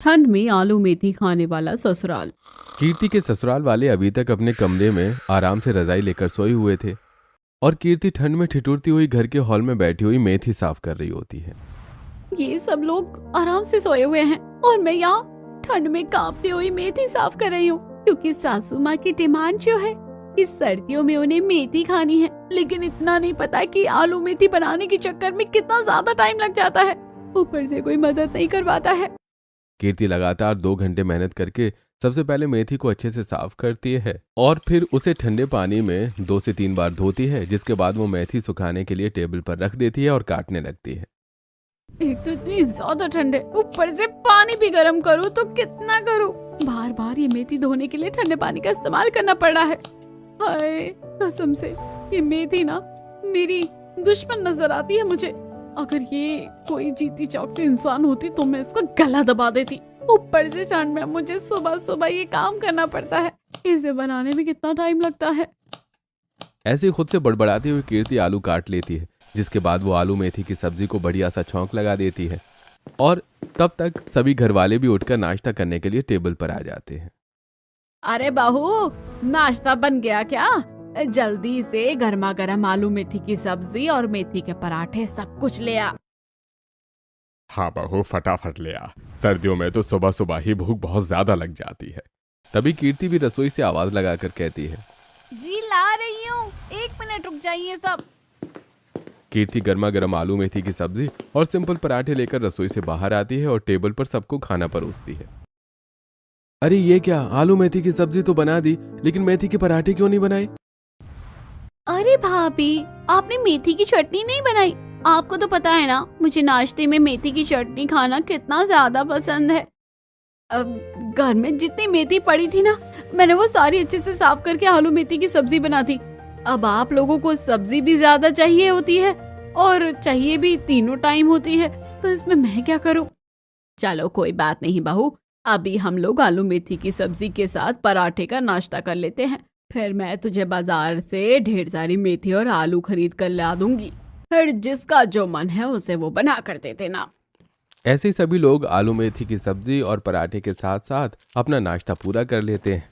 ठंड में आलू मेथी खाने वाला ससुराल। कीर्ति के ससुराल वाले अभी तक अपने कमरे में आराम से रजाई लेकर सोए हुए थे और कीर्ति ठंड में ठिठुरती हुई घर के हॉल में बैठी हुई मेथी साफ कर रही होती है। ये सब लोग आराम से सोए हुए हैं और मैं यहाँ ठंड में कांपती हुई मेथी साफ कर रही हूँ, क्योंकि सासू माँ की डिमांड जो है कि सर्दियों में उन्हें मेथी खानी है। लेकिन इतना नहीं पता कि आलू मेथी बनाने के चक्कर में कितना ज्यादा टाइम लग जाता है, ऊपर से कोई मदद नहीं करवाता है। कीर्ति लगातार 2 घंटे मेहनत करके सबसे पहले मेथी को अच्छे से साफ करती है और फिर उसे ठंडे पानी में 2 से 3 बार धोती है, जिसके बाद वो मेथी सुखाने के लिए टेबल पर रख देती है और काटने लगती है। एक तो इतनी ज्यादा ठंड है, ऊपर से पानी भी गर्म करूँ तो कितना करूँ। बार बार ये मेथी धोने के लिए ठंडे पानी का इस्तेमाल करना पड़ रहा है। हाय कसम से ये मेथी ना मेरी दुश्मन नजर आती है मुझे। अगर ये कोई जीती जागती इंसान होती तो मैं इसका गला दबा देती। ऊपर से ठंड में मुझे सुबह सुबह ये काम करना पड़ता है, इसे बनाने में कितना टाइम लगता है। ऐसे ही खुद से बड़बड़ाती हुई कीर्ति आलू काट लेती है, जिसके बाद वो आलू मेथी की सब्जी को बढ़िया सा छौंक लगा देती है और तब तक सभी घर वाले भी उठकर नाश्ता करने के लिए टेबल पर आ जाते हैं। अरे बहू, नाश्ता बन गया क्या? जल्दी से गर्मा गर्म आलू मेथी की सब्जी और मेथी के पराठे सब कुछ ले आ। हाँ बहू, फटाफट ले आ। सर्दियों में तो सुबह सुबह ही भूख बहुत ज्यादा लग जाती है। तभी कीर्ति भी रसोई से आवाज लगाकर कहती है, जी ला रही हूँ, 1 मिनट रुक जाइए सब। कीर्ति गर्मा गर्म आलू मेथी की सब्जी और सिंपल पराठे लेकर रसोई से बाहर आती है और टेबल पर सबको खाना परोसती है। अरे ये क्या, आलू मेथी की सब्जी तो बना दी, लेकिन मेथी के पराठे क्यों नहीं बनाए? अरे भाभी, आपने मेथी की चटनी नहीं बनाई? आपको तो पता है ना मुझे नाश्ते में मेथी की चटनी खाना कितना ज्यादा पसंद है। अब घर में जितनी मेथी पड़ी थी ना, मैंने वो सारी अच्छे से साफ करके आलू मेथी की सब्जी बना दी। अब आप लोगों को सब्जी भी ज्यादा चाहिए होती है और चाहिए भी तीनों टाइम होती है, तो इसमें मैं क्या करूं? चलो कोई बात नहीं बहू, अभी हम लोग आलू मेथी की सब्जी के साथ पराठे का नाश्ता कर लेते हैं। फिर मैं तुझे बाजार से ढेर सारी मेथी और आलू खरीद कर ला दूंगी। फिर जिसका जो मन है उसे वो बना कर दे देना। ऐसे ही सभी लोग आलू मेथी की सब्जी और पराठे के साथ साथ अपना नाश्ता पूरा कर लेते हैं,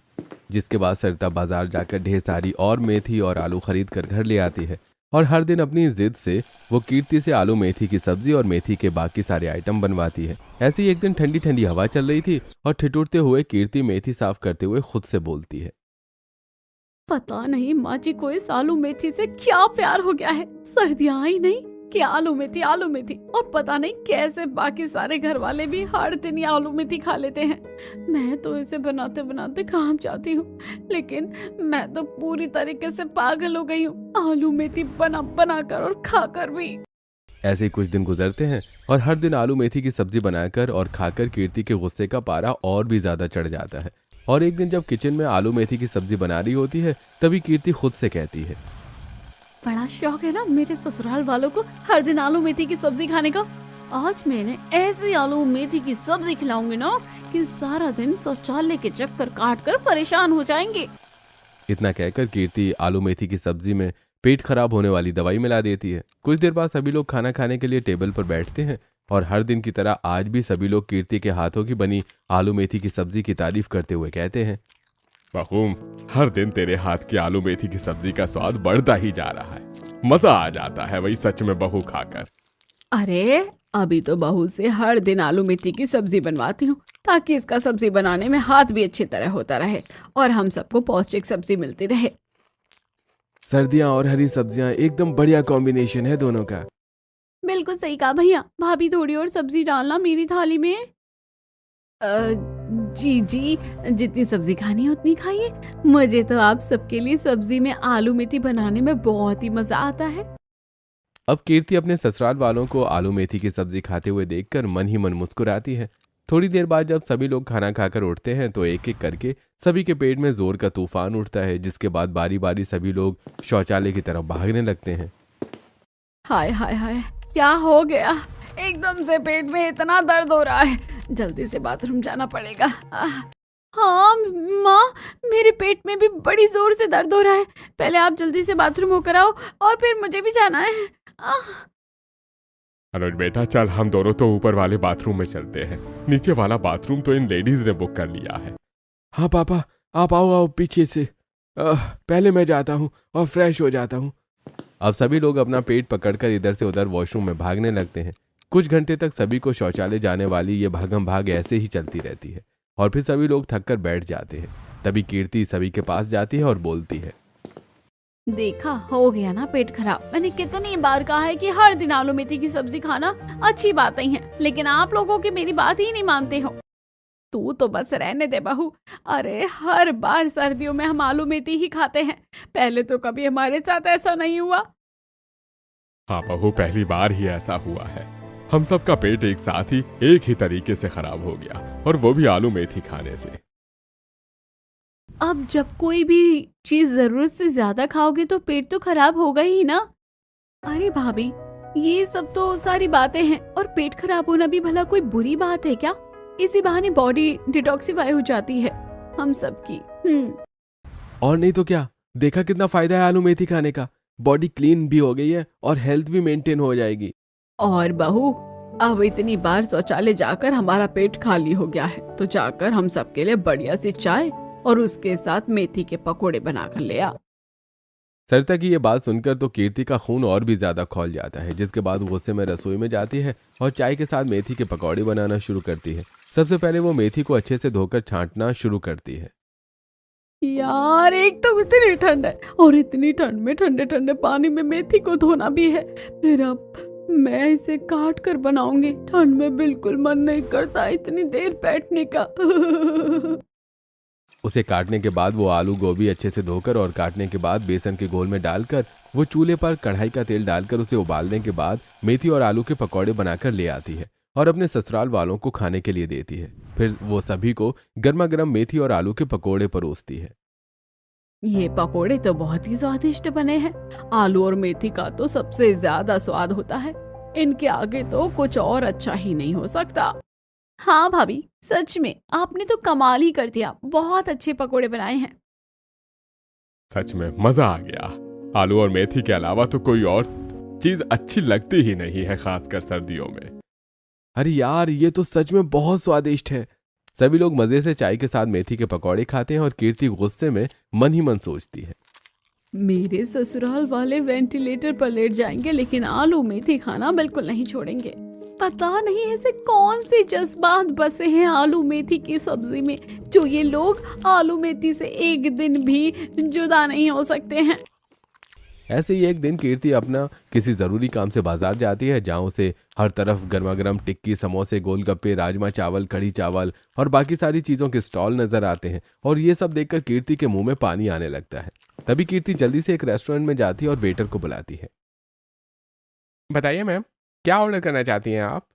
जिसके बाद सरिता बाजार जाकर ढेर सारी और मेथी और आलू खरीद कर घर ले आती है और हर दिन अपनी जिद से वो कीर्ति से आलू मेथी की सब्जी और मेथी के बाकी सारे आइटम बनवाती है। ऐसे ही एक दिन ठंडी ठंडी हवा चल रही थी और ठिठुरते हुए कीर्ति मेथी साफ करते हुए खुद से बोलती है, पता नहीं माँ जी को इस आलू मेथी से क्या प्यार हो गया है। सर्दियाँ आई नहीं कि आलू मेथी और पता नहीं कैसे बाकी सारे घर वाले भी हर दिन ये आलू मेथी खा लेते हैं। मैं तो इसे बनाते बनाते काम जाती हूँ, लेकिन मैं तो पूरी तरीके से पागल हो गई हूँ आलू मेथी बना बना कर और खाकर भी। ऐसे ही कुछ दिन गुजरते हैं और हर दिन आलू मेथी की सब्जी बनाकर और खाकर कीर्ति के गुस्से का पारा और भी ज्यादा चढ़ जाता है। और एक दिन जब किचन में आलू मेथी की सब्जी बना रही होती है, तभी कीर्ति खुद से कहती है, बड़ा शौक है ना मेरे ससुराल वालों को हर दिन आलू मेथी की सब्जी खाने का। आज मैंने ऐसी आलू मेथी की सब्जी खिलाऊंगी ना कि सारा दिन शौचालय के चक्कर काट कर परेशान हो जाएंगे। इतना कहकर कीर्ति आलू मेथी की सब्जी में पेट खराब होने वाली दवाई मिला देती है। कुछ देर बाद सभी लोग खाना खाने के लिए टेबल पर बैठते हैं और हर दिन की तरह आज भी सभी लोग कीर्ति के हाथों की बनी आलू मेथी की सब्जी की तारीफ करते हुए कहते हैं, बहू, हर दिन तेरे हाथ की आलू मेथी की सब्जी का स्वाद बढ़ता ही जा रहा है। मजा आ जाता है वही सच में बहू खाकर। अरे अभी तो बहू से हर दिन आलू मेथी की सब्जी बनवाती हूँ, ताकि इसका सब्जी बनाने में हाथ भी अच्छी तरह होता रहे और हम सबको पौष्टिक सब्जी मिलती रहे। सर्दियाँ और हरी सब्जियाँ एकदम बढ़िया कॉम्बिनेशन है दोनों का। बिल्कुल सही कहा भैया। भाभी थोड़ी और सब्जी डालना मेरी थाली में। जी जी, जितनी सब्जी खानी है उतनी खाइए। मुझे तो आप सबके लिए सब्जी में आलू मेथी बनाने में बहुत ही मजा आता है। अब कीर्ति अपने ससुराल वालों को आलू मेथी की सब्जी खाते हुए देखकर मन ही मन मुस्कुराती है। थोड़ी देर बाद जब सभी लोग खाना खाकर उठते हैं तो एक एक करके सभी के पेट में जोर का तूफान उठता है, जिसके बाद बारी बारी सभी लोग शौचालय की तरफ भागने लगते हैं। हाय हाय हाय, क्या हो गया? एकदम से पेट में इतना दर्द हो रहा है, जल्दी से बाथरूम जाना पड़ेगा। हाँ माँ, मेरे पेट में भी बड़ी जोर से दर्द हो रहा है। पहले आप जल्दी से बाथरूम होकर आओ और फिर मुझे भी जाना है। अनुज बेटा चल, हम दोनों तो ऊपर वाले बाथरूम में चलते हैं। नीचे वाला बाथरूम तो इन लेडीज ने बुक कर लिया है। हाँ पापा, आप आओ आओ पीछे से। पहले मैं जाता हूँ और फ्रेश हो जाता हूँ। अब सभी लोग अपना पेट पकड़कर इधर से उधर वॉशरूम में भागने लगते हैं। कुछ घंटे तक सभी को शौचालय जाने वाली ये भागम भाग ऐसे ही चलती रहती है और फिर सभी लोग थक कर बैठ जाते हैं। तभी कीर्ति सभी के पास जाती है और बोलती है, देखा, हो गया ना पेट खराब। मैंने कितनी बार कहा है कि हर दिन आलू मेथी की सब्जी खाना अच्छी बात नहीं है, लेकिन आप लोगों की मेरी बात ही नहीं मानते हो। तू तो बस रहने दे बहू। अरे हर बार सर्दियों में हम आलू मेथी ही खाते हैं, पहले तो कभी हमारे साथ ऐसा नहीं हुआ। हाँ बहू, पहली बार ही ऐसा हुआ है। हम सबका पेट एक साथ ही एक ही तरीके से खराब हो गया, और वो भी आलू मेथी खाने से। अब जब कोई भी चीज जरूरत से ज्यादा खाओगे तो पेट तो खराब होगा ही ना। अरे भाभी, ये सब तो सारी बातें हैं, और पेट खराब होना भी भला कोई बुरी बात है क्या? इसी बहाने बॉडी डिटॉक्सिफाई हो जाती है हम सबकी। और नहीं तो क्या, देखा कितना फायदा है आलू मेथी खाने का। बॉडी क्लीन भी हो गई है और हेल्थ भी मेंटेन हो जाएगी। और बहू, अब इतनी बार शौचालय जाकर हमारा पेट खाली हो गया है, तो जाकर हम सबके लिए बढ़िया सी चाय और उसके साथ मेथी के पकोड़े बनाकर ले आ। सरिता की ये बात सुनकर तो कीर्ति का खून और भी ज्यादा खौल जाता है, जिसके बाद वो गुस्से में रसोई में जाती है और चाय के साथ मेथी के पकौड़े बनाना शुरू करती है। सबसे पहले वो मेथी को अच्छे से धोकर छांटना शुरू करती है। यार, एक तो इतनी ठंड है और इतनी ठंड में ठंडे ठंडे पानी में मेथी को धोना भी है। फिर अब मैं इसे काट कर बनाऊंगी। ठंड में बिल्कुल मन नहीं करता इतनी देर बैठने का। उसे काटने के बाद वो आलू गोभी अच्छे से धोकर और काटने के बाद बेसन के घोल में डालकर वो चूल्हे पर कढ़ाई का तेल डालकर उसे उबालने के बाद मेथी और आलू के पकौड़े बनाकर ले आती है और अपने ससुराल वालों को खाने के लिए देती है। फिर वो सभी को गर्मा गर्म मेथी और आलू के पकौड़े परोसती है। ये पकोड़े तो बहुत ही स्वादिष्ट बने हैं। आलू और मेथी का तो सबसे ज्यादा स्वाद होता है, इनके आगे तो कुछ और अच्छा ही नहीं हो सकता। हाँ भाभी, सच में आपने तो कमाल ही कर दिया, बहुत अच्छे पकोड़े बनाए हैं। सच में मजा आ गया। आलू और मेथी के अलावा तो कोई और चीज अच्छी लगती ही नहीं है, खासकर सर्दियों में। अरे यार, ये तो सच में बहुत स्वादिष्ट है। सभी लोग मजे से चाय के साथ मेथी के पकौड़े खाते हैं और कीर्ति गुस्से में मन ही मन सोचती है, मेरे ससुराल वाले वेंटिलेटर पर लेट जाएंगे, लेकिन आलू मेथी खाना बिल्कुल नहीं छोड़ेंगे। पता नहीं ऐसे कौन से जज्बात बसे हैं आलू मेथी की सब्जी में, जो ये लोग आलू मेथी से एक दिन भी जुदा नहीं हो सकते हैं। ऐसे ही एक दिन कीर्ति अपना किसी जरूरी काम से बाजार जाती है, जहाँ उसे हर तरफ गर्मा गर्म टिक्की, समोसे, गोलगप्पे, राजमा चावल, कढ़ी चावल और बाकी सारी चीजों के स्टॉल नजर आते हैं। और ये सब देखकर कीर्ति के मुंह में पानी आने लगता है। तभी कीर्ति जल्दी से एक रेस्टोरेंट में जाती है और वेटर को बुलाती है। बताइए मैम, क्या ऑर्डर करना चाहती हैं आप?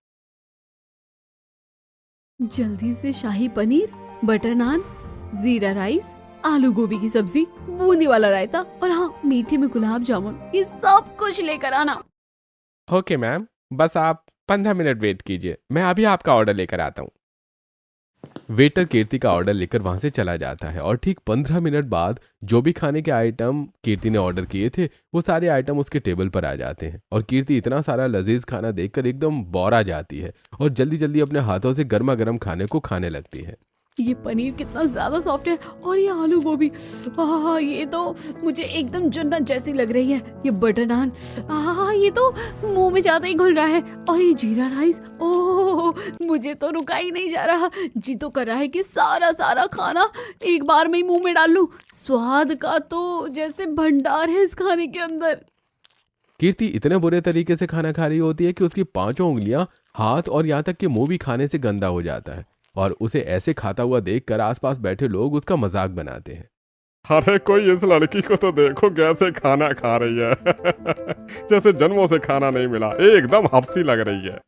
जल्दी से शाही पनीर, बटर नान, जीरा राइस, आलू गोभी की सब्जी, बूंदी वाला रायता और हाँ, मीठे में गुलाब जामुन, ये सब कुछ लेकर आना। ओके मैम, बस आप 15 मिनट वेट कीजिए, मैं अभी आपका ऑर्डर लेकर आता हूँ। वेटर कीर्ति का ऑर्डर लेकर वहां से चला जाता है और ठीक 15 मिनट बाद जो भी खाने के आइटम कीर्ति ने ऑर्डर किए थे वो सारे आइटम उसके टेबल पर आ जाते हैं। और कीर्ति इतना सारा लजीज खाना देखकर एकदम बौरा जाती है और जल्दी जल्दी अपने हाथों से गर्मा गर्म खाने को खाने लगती है। ये पनीर कितना ज्यादा सॉफ्ट है, और ये आलू गोभी, ये तो मुझे एकदम जन्नत जैसी लग रही है। ये बटर नान, ये तो मुंह में जाते ही घुल रहा है। और ये जीरा राइस, ओह, मुझे तो रुका ही नहीं जा रहा। जी तो कर रहा है कि सारा सारा खाना एक बार में ही मुंह में डाल लूं। स्वाद का तो जैसे भंडार है इस खाने के अंदर। कीर्ति इतने बुरे तरीके से खाना खा रही होती है कि उसकी 5 उंगलियां, हाथ और यहाँ तक कि मुंह भी खाने से गंदा हो जाता है और उसे ऐसे खाता हुआ देखकर आसपास बैठे लोग उसका मजाक बनाते हैं। अरे कोई इस लड़की को तो देखो कैसे खाना खा रही है जैसे जन्मों से खाना नहीं मिला, एकदम हफ्सी लग रही है।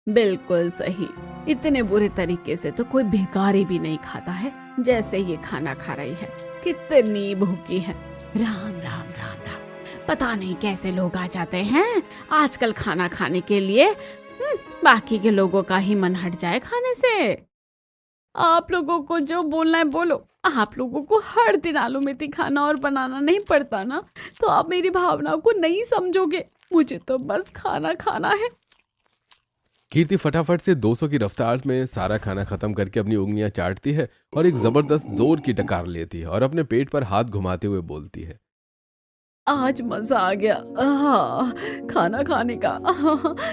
बिल्कुल सही, इतने बुरे तरीके से तो कोई भिखारी भी नहीं खाता है जैसे ये खाना खा रही है। कितनी भूखी है। राम राम राम राम, पता नहीं कैसे लोग आ जाते हैं आजकल खाना खाने के लिए। बाकी के लोगों का ही मन हट जाए खाने से। आप लोगों को जो बोलना है बोलो। आप लोगों को हर दिन आलू मेथी खाना और बनाना नहीं पड़ता ना, तो आप मेरी भावनाओं को नहीं समझोगे। मुझे तो बस खाना खाना है। कीर्ति फटाफट से 200 की रफ्तार में सारा खाना खत्म करके अपनी उंगलियां चाटती है और एक जबरदस्त जोर की डकार लेती है और अपने पेट पर हाथ घुमाते हुए बोलती है, आज मजा आ गया खाना खाने का।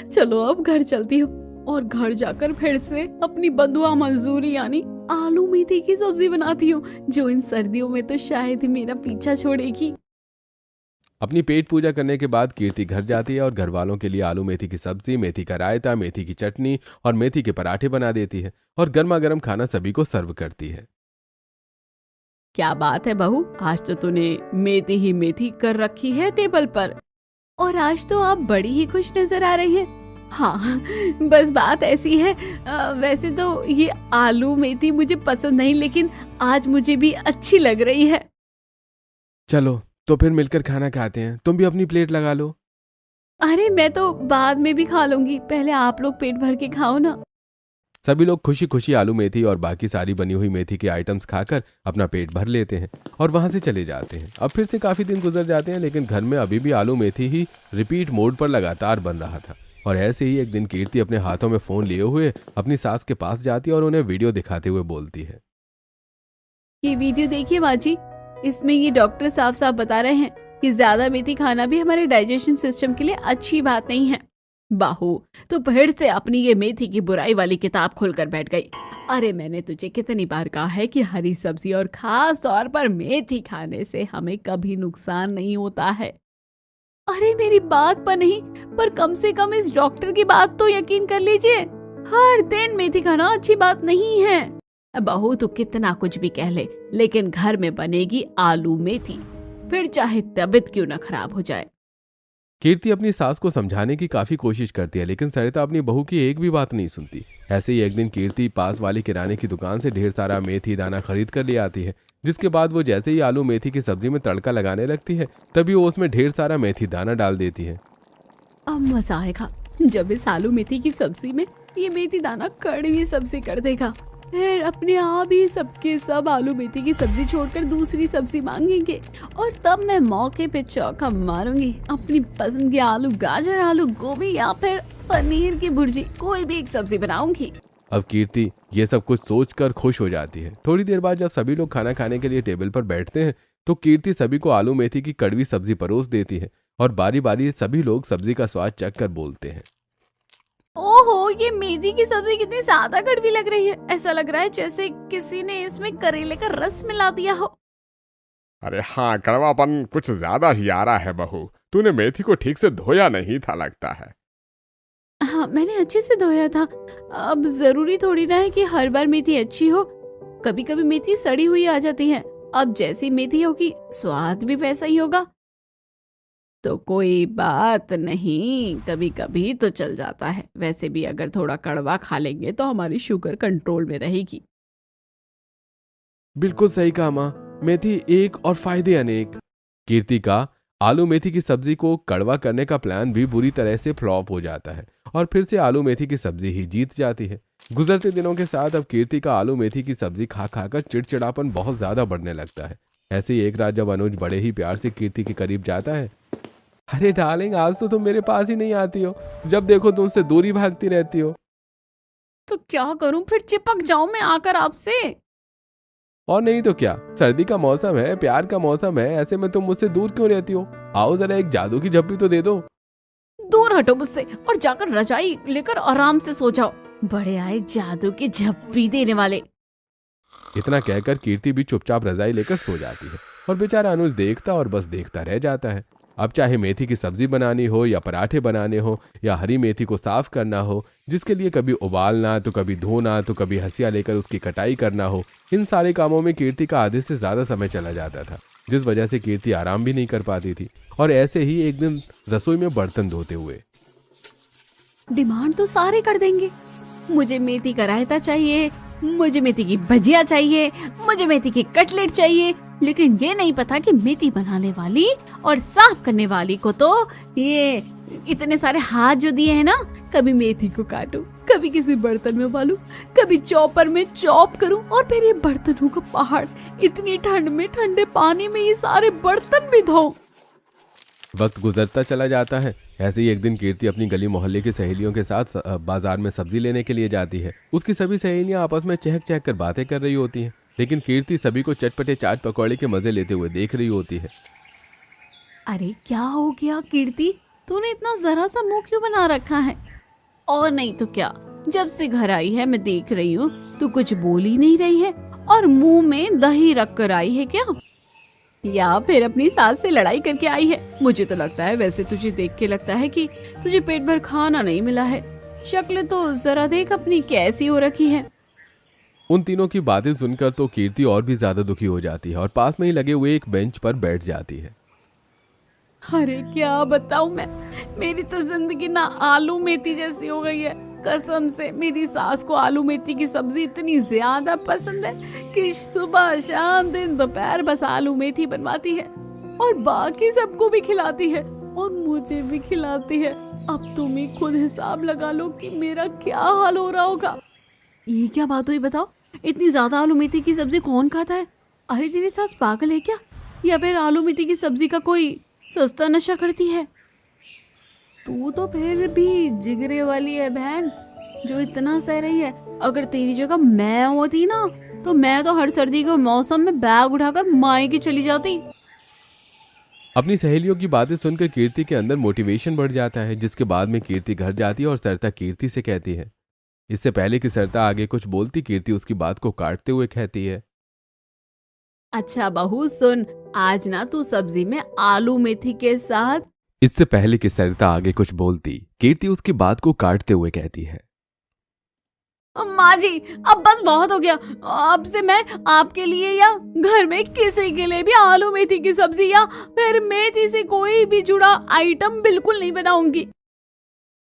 चलो अब घर चलती हूँ और घर जाकर फिर से अपनी बदुआ मंजूरी यानी आलू मेथी की सब्जी बनाती हूँ, जो इन सर्दियों में तो शायद ही मेरा पीछा छोड़ेगी। अपनी पेट पूजा करने के बाद कीर्ति घर जाती है और घर वालों के लिए आलू मेथी की सब्जी, मेथी का रायता, मेथी की चटनी और मेथी के पराठे बना देती है और गर्मा गर्म खाना सभी को सर्व करती है। क्या बात है बहू, आज तो तूने मेथी ही मेथी कर रखी है टेबल पर, और आज तो आप बड़ी ही खुश नजर आ रही हैं। हाँ, बस बात ऐसी है, वैसे तो ये आलू मेथी मुझे पसंद नहीं, लेकिन आज मुझे भी अच्छी लग रही है। चलो तो फिर मिलकर खाना खाते हैं, तुम भी अपनी प्लेट लगा लो। अरे मैं तो बाद में भी खा लूंगी, पहले आप लोग पेट भर के खाओ ना। सभी लोग खुशी खुशी आलू मेथी और बाकी सारी बनी हुई मेथी के आइटम्स खाकर अपना पेट भर लेते हैं और वहां से चले जाते हैं। अब फिर से काफी दिन गुजर जाते हैं, लेकिन घर में अभी भी आलू मेथी ही रिपीट मोड पर लगातार बन रहा था। और ऐसे ही एक दिन कीर्ति अपने हाथों में फोन लिए हुए अपनी सास के पास जाती है और उन्हें वीडियो दिखाते हुए बोलती है, ये वीडियो देखिए माँ जी, इसमें ये डॉक्टर साफ साफ बता रहे हैं कि ज्यादा मेथी खाना भी हमारे डाइजेशन सिस्टम के लिए अच्छी बात नहीं है। बाहू तो फिर से अपनी ये मेथी की बुराई वाली किताब खोलकर बैठ गई। अरे मैंने तुझे कितनी बार कहा है कि हरी सब्जी और खास तौर पर मेथी खाने से हमें कभी नुकसान नहीं होता है। अरे मेरी बात पर नहीं, पर कम से कम इस डॉक्टर की बात तो यकीन कर लीजिए। हर दिन मेथी खाना अच्छी बात नहीं है। बहू तू कितना कुछ भी कह ले, लेकिन घर में बनेगी आलू मेथी, फिर चाहे तबीयत क्यों न खराब हो जाए। कीर्ति अपनी सास को समझाने की काफी कोशिश करती है, लेकिन सरिता अपनी बहू की एक भी बात नहीं सुनती। ऐसे ही एक दिन कीर्ति पास वाली किराने की दुकान से ढेर सारा मेथी दाना खरीद कर ले आती है, जिसके बाद वो जैसे ही आलू मेथी की सब्जी में तड़का लगाने लगती है, तभी वो उसमें ढेर सारा मेथी दाना डाल देती है। अब मजा आएगा जब इस आलू मेथी की सब्जी में ये मेथी दाना कड़वी सब्जी कर देगा, फिर अपने आप ही सबके सब आलू मेथी की सब्जी छोड़कर दूसरी सब्जी मांगेंगे, और तब मैं मौके पे चौका मारूंगी। अपनी पसंद की आलू गाजर, आलू गोभी या फिर पनीर की भुर्जी, कोई भी एक सब्जी बनाऊंगी। अब कीर्ति ये सब कुछ सोचकर खुश हो जाती है। थोड़ी देर बाद जब सभी लोग खाना खाने के लिए टेबल पर बैठते हैं, तो कीर्ति सभी को आलू मेथी की कड़वी सब्जी परोस देती है और बारी बारी सभी लोग सब्जी का स्वाद चख कर बोलते हैं, ओहो, ये मेथी की सब्जी कितनी ज्यादा कड़वी लग रही है। ऐसा लग रहा है जैसे किसी ने इसमें करेले का रस मिला दिया हो। अरे हाँ, कड़वापन कुछ ज्यादा ही आ रहा है बहू। तूने मेथी को ठीक से धोया नहीं था लगता है। हाँ, मैंने अच्छे से धोया था। अब जरूरी थोड़ी ना है कि हर बार मेथी अच्छी हो, कभी कभी मेथी सड़ी हुई आ जाती है। अब जैसी मेथी होगी स्वाद भी वैसा ही होगा, तो कोई बात नहीं, कभी कभी तो चल जाता है। वैसे भी अगर थोड़ा कड़वा खा लेंगे तो हमारी शुगर कंट्रोल में रहेगी। बिल्कुल सही कहा माँ, मेथी एक और फायदे अनेक। कीर्ति का आलू मेथी की सब्जी को कड़वा करने का प्लान भी बुरी तरह से फ्लॉप हो जाता है और फिर से आलू मेथी की सब्जी ही जीत जाती है। गुजरते दिनों के साथ अब कीर्ति का आलू मेथी की सब्जी खा खाकर चिड़चिड़ापन बहुत ज्यादा बढ़ने लगता है। ऐसे ही एक रात जब अनुज बड़े ही प्यार से कीर्ति के करीब जाता है, अरे डार्लिंग, आज तो तुम मेरे पास ही नहीं आती हो, जब देखो तुमसे दूरी भागती रहती हो। तो क्या करूं, फिर चिपक जाऊं मैं आकर आपसे। और नहीं तो क्या, सर्दी का मौसम है, प्यार का मौसम है, ऐसे में तुम मुझसे दूर क्यों रहती हो? आओ जरा एक जादू की झप्पी तो दे दो। दूर हटो मुझसे और जाकर रजाई लेकर आराम से सो जाओ। बड़े आए जादू की झप्पी देने वाले। इतना कहकर कीर्ति भी चुपचाप रजाई लेकर सो जाती है और बेचारा अनुज देखता और बस देखता रह जाता है। अब चाहे मेथी की सब्जी बनानी हो या पराठे बनाने हो या हरी मेथी को साफ करना हो, जिसके लिए कभी उबालना तो कभी धोना तो कभी हंसिया लेकर उसकी कटाई करना हो, इन सारे कामों में कीर्ति का आधे से ज्यादा समय चला जाता था, जिस वजह से कीर्ति आराम भी नहीं कर पाती थी। और ऐसे ही एक दिन रसोई में बर्तन धोते हुए, डिमांड तो सारे कर देंगे। मुझे मेथी का रायता चाहिए, मुझे मेथी की भजिया चाहिए, मुझे मेथी के कटलेट चाहिए, लेकिन ये नहीं पता कि मेथी बनाने वाली और साफ करने वाली को तो ये इतने सारे हाथ जो दिए हैं ना, कभी मेथी को काटूं, कभी किसी बर्तन में उबालूं, कभी चॉपर में चॉप करूं, और फिर ये बर्तनों का पहाड़, इतनी ठंड में ठंडे पानी में ये सारे बर्तन भी धो। वक्त गुजरता चला जाता है। ऐसे ही एक दिन कीर्ति अपनी गली मोहल्ले की सहेलियों के साथ बाजार में सब्जी लेने के लिए जाती है। उसकी सभी सहेलियां आपस में चहक चहक कर बातें कर रही होती हैं, लेकिन कीर्ति सभी को चटपटे चाट पकौड़े के मजे लेते हुए देख रही होती है। अरे क्या हो गया कीर्ति, तूने इतना जरा सा मुंह क्यों बना रखा है? और नहीं तो क्या, जब से घर आई है मैं देख रही हूँ तू कुछ बोल ही नहीं रही है और मुंह में दही रख कर आई है क्या? या फिर अपनी सास से लड़ाई करके आई है? मुझे तो लगता है, वैसे तुझे देख के लगता है कि तुझे पेट भर खाना नहीं मिला है। शक्ल तो जरा देख अपनी कैसी हो रखी है। उन तीनों की बातें सुनकर तो कीर्ति और भी ज्यादा दुखी हो जाती है और पास में ही लगे हुए एक बेंच पर बैठ जाती है। अरे क्या बताऊं मैं, मेरी तो जिंदगी ना आलू मेथी जैसी हो गई है। कसम से मेरी सास को आलू मेथी की सब्जी इतनी ज्यादा पसंद है कि सुबह शाम दिन दोपहर बस आलू मेथी बनवाती है और बाकी सबको भी खिलाती है और मुझे भी खिलाती है। अब तुम ही खुद हिसाब लगा लो कि मेरा क्या हाल हो रहा होगा। ये क्या बात हुई बताओ, इतनी ज्यादा आलू मेथी की सब्जी कौन खाता है? अरे तेरी सास पागल है क्या, या फिर आलू मेथी की सब्जी का कोई सस्ता नशा करती है? तू तो फिर भी जिगरे वाली है बहन, जो इतना सह रही है। अगर तेरी जगह मैं होती ना तो मैं तो हर सर्दी के मौसम में बैग उठाकर मायके चली जाती। अपनी सहेलियों की बातें सुनकर कीर्ति के अंदर मोटिवेशन बढ़ जाता है, जिसके बाद में कीर्ति घर जाती है और सरिता कीर्ति से कहती है। इससे पहले कि सरिता आगे कुछ बोलती, कीर्ति उसकी बात को काटते हुए कहती है, अच्छा बहू सुन, आज ना तू सब्जी में आलू मेथी के साथ। इससे पहले कि सरिता आगे कुछ बोलती, कीर्ति उसकी बात को काटते हुए कहती है, माँ जी अब बस बहुत हो गया। अब से मैं आपके लिए या घर में किसी के लिए भी आलू मेथी की सब्जी या फिर मेथी से कोई भी जुड़ा आइटम बिल्कुल नहीं बनाऊंगी।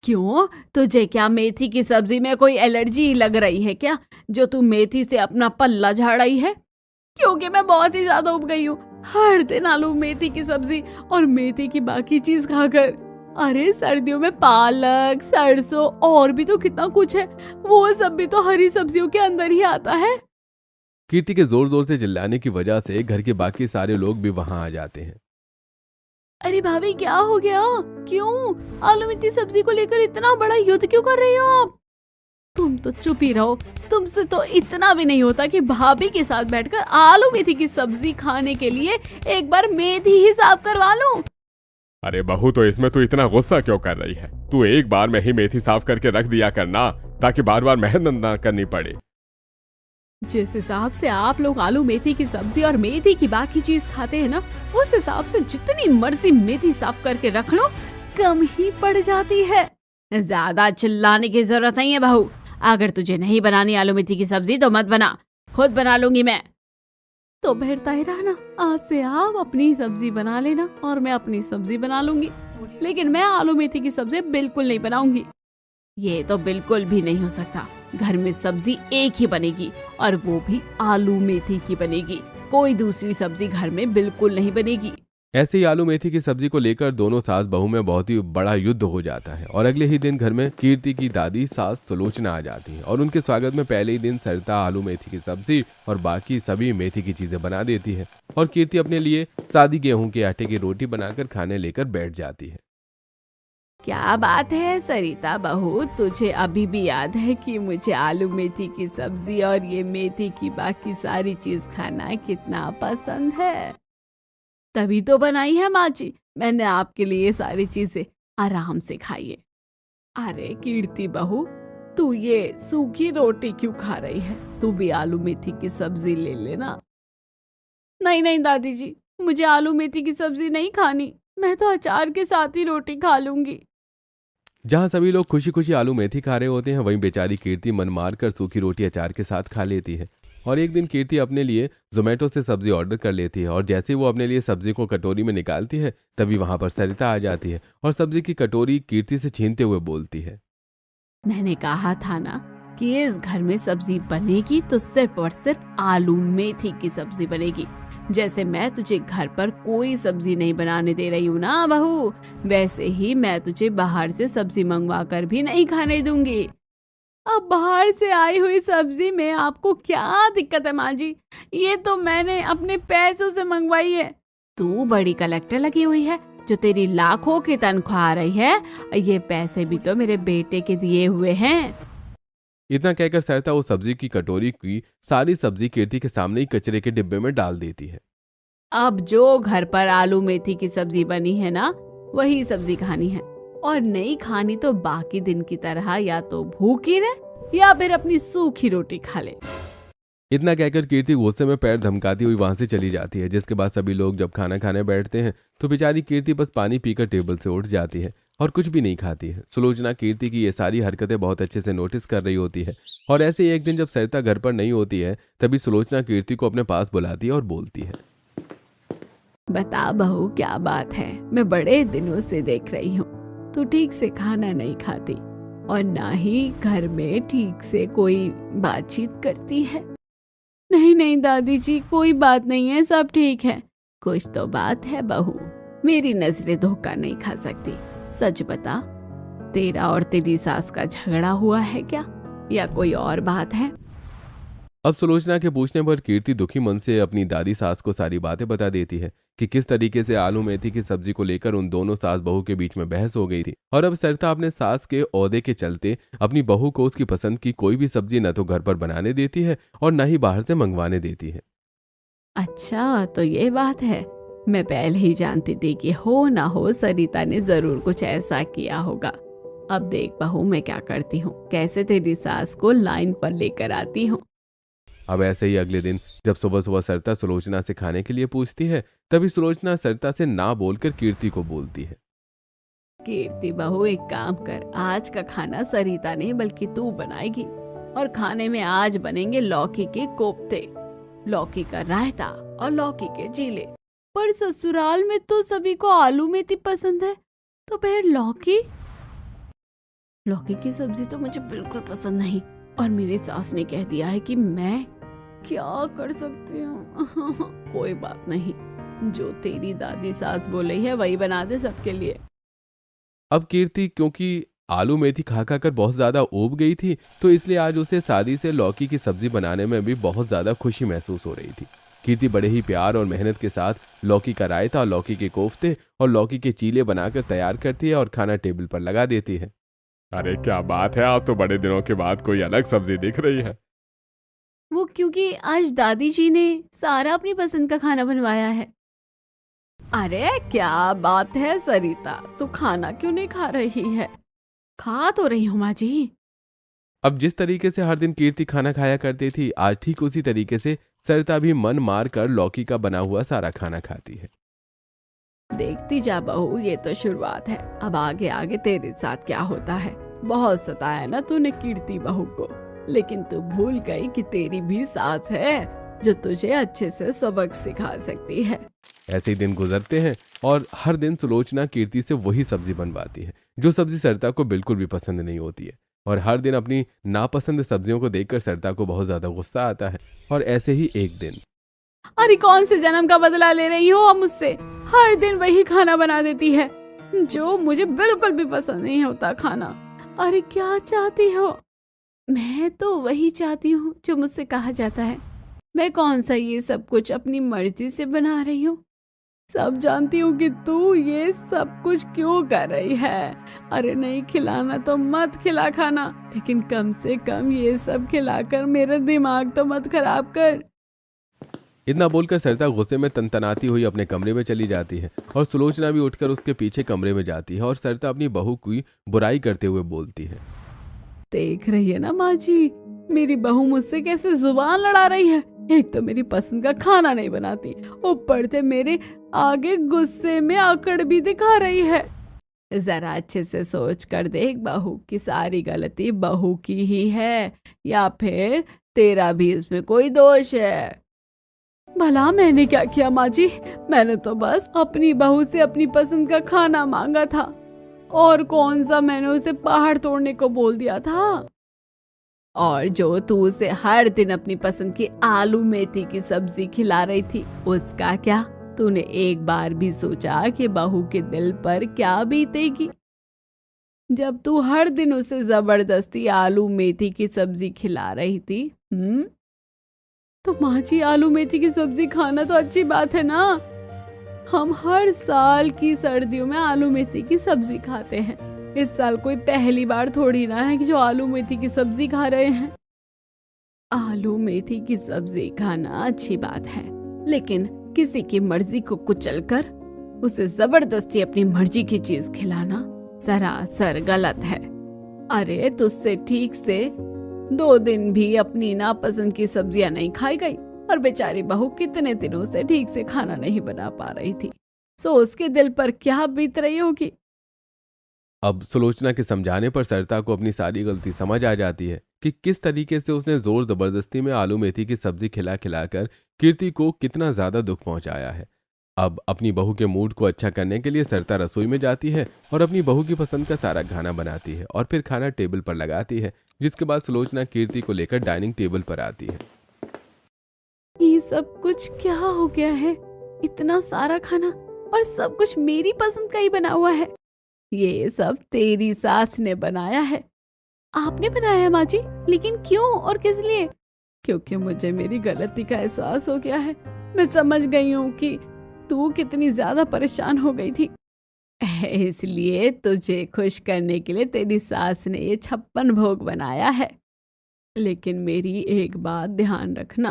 क्यों, तुझे क्या मेथी की सब्जी में कोई एलर्जी लग रही है क्या, जो तू मेथी से अपना पल्ला झाड़ रही है? क्योंकि मैं बहुत ही ज्यादा उब गई हूँ हर दिन आलू मेथी की सब्जी और मेथी की बाकी चीज खाकर। अरे सर्दियों में पालक, सरसों और भी तो कितना कुछ है, वो सब भी तो हरी सब्जियों के अंदर ही आता है। कीर्ति के जोर जोर से चिल्लाने की वजह से घर के बाकी सारे लोग भी वहां आ जाते हैं। अरे भाभी क्या हो गया, क्यों आलू मेथी सब्जी को लेकर इतना बड़ा युद्ध क्यों कर रही हो आप? तुम तो चुप ही रहो, तुमसे तो इतना भी नहीं होता कि भाभी के साथ बैठकर आलू मेथी की सब्जी खाने के लिए एक बार मेथी ही साफ करवा लूं। अरे बहू, तो इसमें तू इतना गुस्सा क्यों कर रही है? तू एक बार में ही मेथी साफ करके रख दिया करना, ताकि बार बार मेहनत ना करनी पड़े। जिस हिसाब से आप लोग आलू मेथी की सब्जी और मेथी की बाकी चीज खाते हैं ना, उस हिसाब से जितनी मर्जी मेथी साफ करके रख लो कम ही पड़ जाती है। ज्यादा चिल्लाने की जरूरत नहीं है बहू। अगर तुझे नहीं बनानी आलू मेथी की सब्जी तो मत बना, खुद बना लूंगी मैं। तो फिर तय रहना, आज से आप अपनी सब्जी बना लेना और मैं अपनी सब्जी बना लूंगी, लेकिन मैं आलू मेथी की सब्जी बिल्कुल नहीं बनाऊंगी। ये तो बिल्कुल भी नहीं हो सकता। घर में सब्जी एक ही बनेगी और वो भी आलू मेथी की बनेगी, कोई दूसरी सब्जी घर में बिल्कुल नहीं बनेगी। ऐसे ही आलू मेथी की सब्जी को लेकर दोनों सास बहू में बहुत ही बड़ा युद्ध हो जाता है और अगले ही दिन घर में कीर्ति की दादी सास सुलोचना आ जाती है और उनके स्वागत में पहले ही दिन सरिता आलू मेथी की सब्जी और बाकी सभी मेथी की चीजें बना देती है और कीर्ति अपने लिए सादी गेहूं के आटे की रोटी बनाकर खाने लेकर बैठ जाती है। क्या बात है सरिता बहू, तुझे अभी भी याद है कि मुझे आलू मेथी की सब्जी और ये मेथी की बाकी सारी चीज खाना कितना पसंद है? तभी तो बनाई है माँ जी मैंने आपके लिए सारी चीजें, आराम से खाइए। अरे कीर्ति बहू, तू ये सूखी रोटी क्यों खा रही है? तू भी आलू मेथी की सब्जी ले लेना। नहीं नहीं दादी जी, मुझे आलू मेथी की सब्जी नहीं खानी, मैं तो अचार के साथ ही रोटी खा लूंगी। जहाँ सभी लोग खुशी खुशी आलू मेथी खा रहे होते हैं, वहीं बेचारी कीर्ति मन मार कर सूखी रोटी अचार के साथ खा लेती है। और एक दिन कीर्ति अपने लिए जोमेटो से सब्जी ऑर्डर कर लेती है और जैसे वो अपने लिए सब्जी को कटोरी में निकालती है, तभी वहां पर सरिता आ जाती है और सब्जी की कटोरी कीर्ति से छीनते हुए बोलती है, मैंने कहा था ना कि इस घर में सब्जी बनेगी तो सिर्फ और सिर्फ आलू मेथी की सब्जी बनेगी। जैसे मैं तुझे घर पर कोई सब्जी नहीं बनाने दे रही हूँ ना बहू, वैसे ही मैं तुझे बाहर से सब्जी मंगवा कर भी नहीं खाने दूंगी। अब बाहर से आई हुई सब्जी में आपको क्या दिक्कत है माँ जी? ये तो मैंने अपने पैसों से मंगवाई है। तू बड़ी कलेक्टर लगी हुई है जो तेरी लाखों की तनख्वाह आ रही है, ये पैसे भी तो मेरे बेटे के दिए हुए हैं। इतना कहकर सरिता उस सब्जी की कटोरी की सारी सब्जी कीर्ति के सामने ही कचरे के डिब्बे में डाल देती है। अब जो घर पर आलू मेथी की सब्जी बनी है ना, वही सब्जी खानी है, और नहीं खानी तो बाकी दिन की तरह या तो भूखी रहे या फिर अपनी सूखी रोटी खा ले। इतना कहकर कीर्ति गुस्से में पैर धमकाती हुई वहां से चली जाती है, जिसके बाद सभी लोग जब खाना खाने बैठते हैं तो बेचारी कीर्ति बस पानी पीकर टेबल से उठ जाती है और कुछ भी नहीं खाती है। सुलोचना कीर्ति की ये सारी हरकतें बहुत अच्छे से नोटिस कर रही होती है, और ऐसे ही एक दिन जब सरिता घर पर नहीं होती है तभी सुलोचना कीर्ति को अपने पास बुलाती है और बोलती है, बता बहू, क्या बात है? मैं बड़े दिनों से देख रही हूँ तू ठीक से खाना नहीं खाती और ना ही घर में ठीक से कोई बातचीत करती है। नहीं नहीं दादी जी, कोई बात नहीं है, सब ठीक है। कुछ तो बात है बहू, मेरी नजरें धोखा नहीं खा सकती। सच बता, तेरा और तेरी सास का झगड़ा हुआ है क्या, या कोई और बात है? अब सुलोचना के पूछने पर कीर्ति दुखी मन से अपनी दादी सास को सारी बातें बता देती है कि किस तरीके से आलू मेथी की सब्जी को लेकर उन दोनों सास बहू के बीच में बहस हो गई थी, और अब सरिता अपने सास के ओहदे के चलते अपनी बहू को उसकी पसंद की कोई भी सब्जी न तो घर पर बनाने देती है और न ही बाहर से मंगवाने देती है। अच्छा, तो ये बात है। मैं पहले ही जानती थी कि हो ना हो सरिता ने जरूर कुछ ऐसा किया होगा। अब देख बहू, मैं क्या करती हूँ, कैसे तेरी सास को लाइन पर लेकर आती हूँ। अब ऐसे ही अगले दिन जब सुबह सुबह सरिता सुलोचना से खाने के लिए पूछती है, तभी सुलोचना सरिता से ना बोलकर कीर्ति को बोलती है, कीर्ति बहू, एक काम कर, आज का खाना सरिता नहीं बल्कि तू बनाएगी, और खाने में आज बनेंगे लौकी के कोफ्ते, लौकी का रायता और लौकी के चीले। पर ससुराल में तो सभी को आलू मेथी पसंद है, तो फिर लौकी की सब्जी तो मुझे बिल्कुल पसंद नहीं, और मेरी सास ने कह दिया है कि मैं क्या कर सकती हूँ। कोई बात नहीं, जो तेरी दादी सास बोले है वही बना दे सबके लिए। अब कीर्ति क्योंकि आलू मेथी खा खा कर बहुत ज्यादा ऊब गई थी, तो इसलिए आज उसे सादी से लौकी की सब्जी बनाने में भी बहुत ज्यादा खुशी महसूस हो रही थी। कीर्ति बड़े ही प्यार और मेहनत के साथ लौकी का रायता, लौकी के कोफ्ते और लौकी के चीले बनाकर तैयार करती है और खाना टेबल पर लगा देती है। अरे क्या बात है, आज तो बड़े दिनों के बाद कोई अलग सब्जी दिख रही है। वो क्योंकि आज दादी जी ने सारा अपनी पसंद का खाना बनवाया है। अरे क्या बात है सरिता, तू खाना क्यों नहीं खा रही है? खा तो रही हूँ माँ जी। अब जिस तरीके से हर दिन कीर्ति खाना खाया करती थी, आज ठीक उसी तरीके से सरिता भी मन मार कर लौकी का बना हुआ सारा खाना खाती है। देखती जा बहू, ये तो शुरुआत है, अब आगे आगे तेरे साथ क्या होता है। बहुत सताया ना तूने कीर्ति बहू को, लेकिन तू भूल गई कि तेरी भी सास है जो तुझे अच्छे से सबक सिखा सकती है। ऐसे ही दिन गुजरते हैं और हर दिन सुलोचना कीर्ति से वही सब्जी बनवाती है जो सब्जी सरिता को बिल्कुल भी पसंद नहीं होती है, और हर दिन अपनी नापसंद सब्जियों को देखकर सरिता को बहुत ज्यादा गुस्सा आता है। और ऐसे ही एक दिन, अरे कौन से जन्म का बदला ले रही हो अब मुझसे? हर दिन वही खाना बना देती है जो मुझे बिल्कुल भी पसंद नहीं होता खाना। अरे क्या चाहती हो? मैं तो वही चाहती हूँ जो मुझसे कहा जाता है। मैं कौन सा ये सब कुछ अपनी मर्जी से बना रही हूँ? सब जानती हूँ कि तू ये सब कुछ क्यों कर रही है। अरे नहीं खिलाना तो मत खिला खाना, लेकिन कम से कम ये सब खिलाकर मेरा दिमाग तो मत खराब कर। इतना बोलकर सरिता गुस्से में तनतनाती हुई अपने कमरे में चली जाती है, और सुलोचना भी उठकर उसके पीछे कमरे में जाती है, और सरिता अपनी बहू की बुराई करते हुए बोलती है, देख रही है ना माँ जी, मेरी बहू मुझसे कैसे जुबान लड़ा रही है। एक तो मेरी पसंद का खाना नहीं बनाती, ऊपर से मेरे आगे गुस्से में आकड़ भी दिखा रही है। जरा अच्छे से सोच कर देख बहू, की सारी गलती बहू की ही है या फिर तेरा भी इसमें कोई दोष है? भला मैंने क्या किया माँ जी? मैंने तो बस अपनी बहू से अपनी पसंद का खाना मांगा था, और कौन सा मैंने उसे पहाड़ तोड़ने को बोल दिया था। और जो तू उसे हर दिन अपनी पसंद की आलू मेथी की सब्जी खिला रही थी, उसका क्या? तूने एक बार भी सोचा कि बहू के दिल पर क्या बीतेगी जब तू हर दिन उसे जबरदस्ती आलू मेथी की सब्जी खिला रही थी? तो माँ जी, आलू मेथी की सब्जी खाना तो अच्छी बात है ना, हम हर साल की सर्दियों में आलू मेथी की सब्जी खाते हैं। इस साल कोई पहली बार थोड़ी ना है कि जो आलू मेथी की सब्जी खा रहे हैं। आलू मेथी की सब्जी खाना अच्छी बात है, लेकिन किसी की मर्जी को कुचलकर उसे जबरदस्ती अपनी मर्जी की चीज खिलाना सरासर गलत है। अरे तुझसे ठीक से 2 दिन भी अपनी नापसंद की सब्जियां नहीं खाई गई और बेचारी बहू कितने दिनों से ठीक से खाना नहीं बना पा रही थी। सो उसके दिल पर क्या बीत रही होगी। अब सुलोचना के समझाने पर सरिता को अपनी सारी गलती समझ आ जाती है कि किस तरीके से उसने जोर जबरदस्ती में आलू मेथी की सब्जी खिला खिलाकर कीर्ति को कितना ज्यादा दुख पहुंचाया है। अब अपनी बहू के मूड को अच्छा करने के लिए सरिता रसोई में जाती है और अपनी बहू की पसंद का सारा खाना बनाती है और फिर खाना टेबल पर लगाती है, जिसके बाद सुलोचना कीर्ति को लेकर डाइनिंग टेबल पर आती है। ये सब कुछ क्या हो गया है? इतना सारा खाना और सब कुछ मेरी पसंद का ही बना हुआ है। ये सब तेरी सास ने बनाया है। आपने बनाया है माँ जी? लेकिन क्यों और किस लिए? क्योंकि मुझे मेरी गलती का एहसास हो गया है। मैं समझ गई हूँ कि तू कितनी ज्यादा परेशान हो गई थी, इसलिए तुझे खुश करने के लिए तेरी सास ने ये 56 भोग बनाया है। लेकिन मेरी एक बात ध्यान रखना।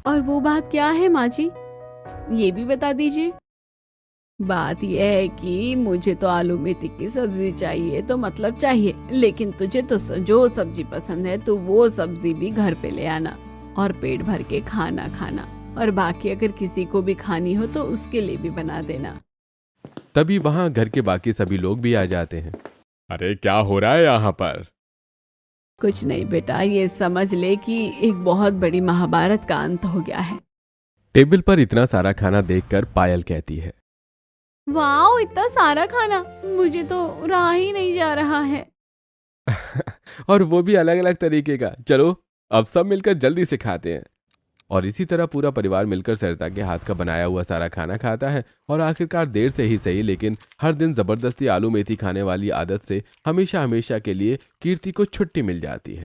और वो बात क्या है माँ जी? ये भी बता दीजिए। बात यह है कि मुझे तो आलू मेथी की सब्जी चाहिए तो मतलब चाहिए, लेकिन तुझे तो जो सब्जी पसंद है तो वो सब्जी भी घर पे ले आना और पेट भर के खाना खाना, और बाकी अगर किसी को भी खानी हो तो उसके लिए भी बना देना। तभी वहां घर के बाकी सभी लोग भी आ जाते हैं। अरे क्या हो रहा है यहाँ पर? कुछ नहीं बेटा, ये समझ ले कि एक बहुत बड़ी महाभारत का अंत हो गया है। टेबल पर इतना सारा खाना देखकर पायल कहती है, वाओ, इतना सारा खाना, मुझे तो रहा ही नहीं जा रहा है। और वो भी अलग अलग तरीके का। चलो अब सब मिलकर जल्दी से खाते हैं। और इसी तरह पूरा परिवार मिलकर सरिता के हाथ का बनाया हुआ सारा खाना खाता है और आखिरकार देर से ही सही लेकिन हर दिन जबरदस्ती आलू मेथी खाने वाली आदत से हमेशा हमेशा के लिए कीर्ति को छुट्टी मिल जाती है।